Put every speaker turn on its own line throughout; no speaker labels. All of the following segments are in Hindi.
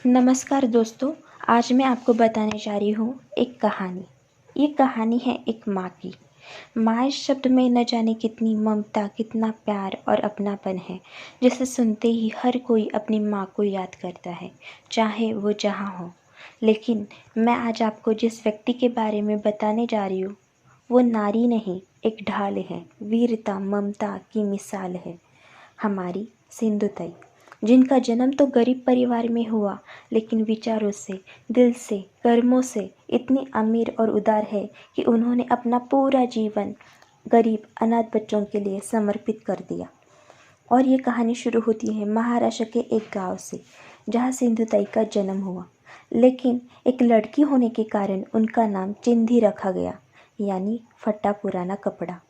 नमस्कार दोस्तों। आज मैं आपको बताने जा रही हूँ एक कहानी। ये कहानी है एक माँ की। माँ इस शब्द में न जाने कितनी ममता, कितना प्यार और अपनापन है, जिसे सुनते ही हर कोई अपनी माँ को याद करता है, चाहे वो जहाँ हो। लेकिन मैं आज आपको जिस व्यक्ति के बारे में बताने जा रही हूँ, वो नारी नहीं, एक ढाल है, वीरता, ममता की मिसाल है। हमारी सिंधुताई, जिनका जन्म तो गरीब परिवार में हुआ, लेकिन विचारों से, दिल से, कर्मों से इतनी अमीर और उदार है कि उन्होंने अपना पूरा जीवन गरीब अनाथ बच्चों के लिए समर्पित कर दिया। और ये कहानी शुरू होती है महाराष्ट्र के एक गांव से, जहां सिंधुताई का जन्म हुआ। लेकिन एक लड़की होने के कारण उनका नाम चिंधी रखा गया, यानी फटा पुराना कपड़ा।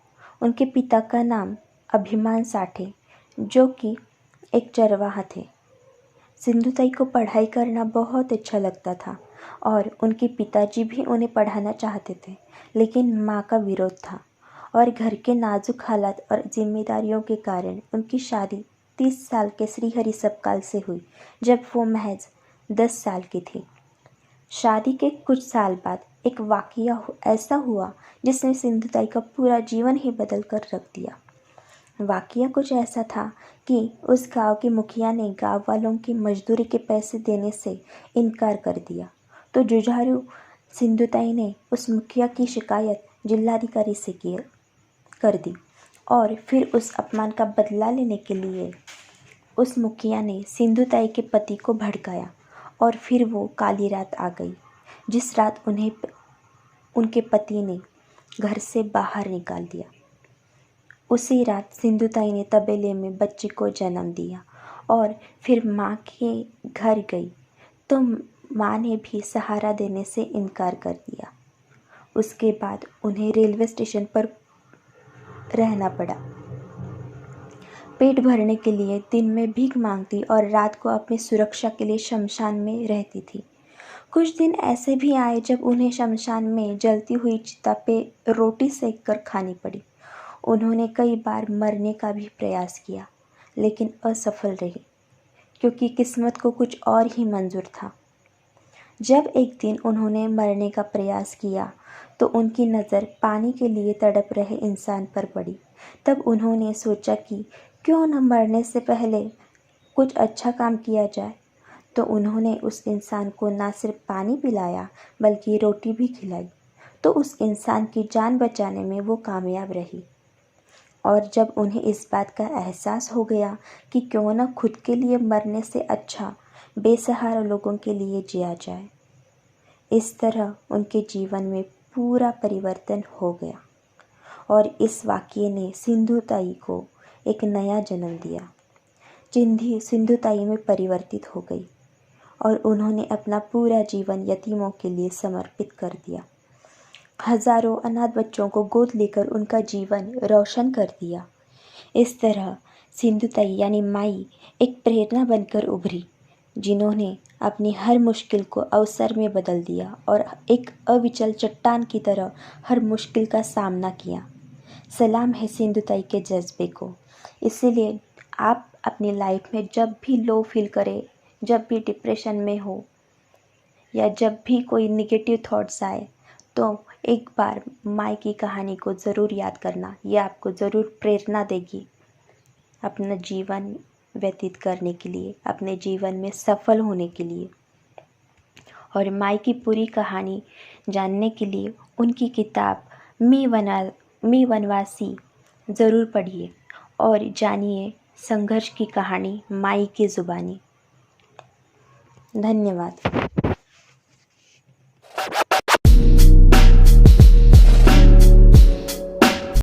उनके पिता का नाम अभिमान साठे, जो कि एक चरवाहा थे। सिंधुताई को पढ़ाई करना बहुत अच्छा लगता था और उनके पिताजी भी उन्हें पढ़ाना चाहते थे, लेकिन माँ का विरोध था और घर के नाजुक हालात और जिम्मेदारियों के कारण उनकी शादी 30 साल के श्रीहरि सबकाल से हुई, जब वो महज 10 साल की थी। शादी के कुछ साल बाद एक वाकया ऐसा हुआ जिसने सिंधुताई का पूरा जीवन ही बदल कर रख दिया। वाकया कुछ ऐसा था कि उस गांव के मुखिया ने गांव वालों की मजदूरी के पैसे देने से इनकार कर दिया। तो जुझारू सिंधुताई ने उस मुखिया की शिकायत जिलाधिकारी से कर दी और फिर उस अपमान का बदला लेने के लिए उस मुखिया ने सिंधुताई के पति को भड़काया। और फिर वो काली रात आ गई, जिस रात उन्हें उनके पति ने घर से बाहर निकाल दिया। उसी रात सिंधुताई ने तबेले में बच्चे को जन्म दिया और फिर माँ के घर गई, तो माँ ने भी सहारा देने से इनकार कर दिया। उसके बाद उन्हें रेलवे स्टेशन पर रहना पड़ा। पेट भरने के लिए दिन में भीख मांगती और रात को अपनी सुरक्षा के लिए शमशान में रहती थी। कुछ दिन ऐसे भी आए जब उन्हें शमशान में जलती हुई चिता पे रोटी सेक कर खानी पड़ी। उन्होंने कई बार मरने का भी प्रयास किया, लेकिन असफल रही, क्योंकि किस्मत को कुछ और ही मंजूर था। जब एक दिन उन्होंने मरने का प्रयास किया, तो उनकी नज़र पानी के लिए तड़प रहे इंसान पर पड़ी। तब उन्होंने सोचा कि क्यों न मरने से पहले कुछ अच्छा काम किया जाए। तो उन्होंने उस इंसान को ना सिर्फ पानी पिलाया, बल्कि रोटी भी खिलाई। तो उस इंसान की जान बचाने में वो कामयाब रही। और जब उन्हें इस बात का एहसास हो गया कि क्यों न खुद के लिए मरने से अच्छा बेसहारा लोगों के लिए जिया जाए, इस तरह उनके जीवन में पूरा परिवर्तन हो गया। और इस वाक़ये ने सिंधुताई को एक नया जन्म दिया। चिंधी सिंधुताई में परिवर्तित हो गई और उन्होंने अपना पूरा जीवन यतीमों के लिए समर्पित कर दिया। हजारों अनाथ बच्चों को गोद लेकर उनका जीवन रोशन कर दिया। इस तरह सिंधुताई यानी माई एक प्रेरणा बनकर उभरी, जिन्होंने अपनी हर मुश्किल को अवसर में बदल दिया और एक अविचल चट्टान की तरह हर मुश्किल का सामना किया। सलाम है सिंधुताई के जज्बे को। इसीलिए आप अपनी लाइफ में जब भी लो फील करें, जब भी डिप्रेशन में हो या जब भी कोई निगेटिव थॉट्स आए, तो एक बार माई की कहानी को ज़रूर याद करना। ये आपको ज़रूर प्रेरणा देगी अपना जीवन व्यतीत करने के लिए, अपने जीवन में सफल होने के लिए। और माई की पूरी कहानी जानने के लिए उनकी किताब मी वनवासी ज़रूर पढ़िए और जानिए संघर्ष की कहानी माई की ज़ुबानी। धन्यवाद।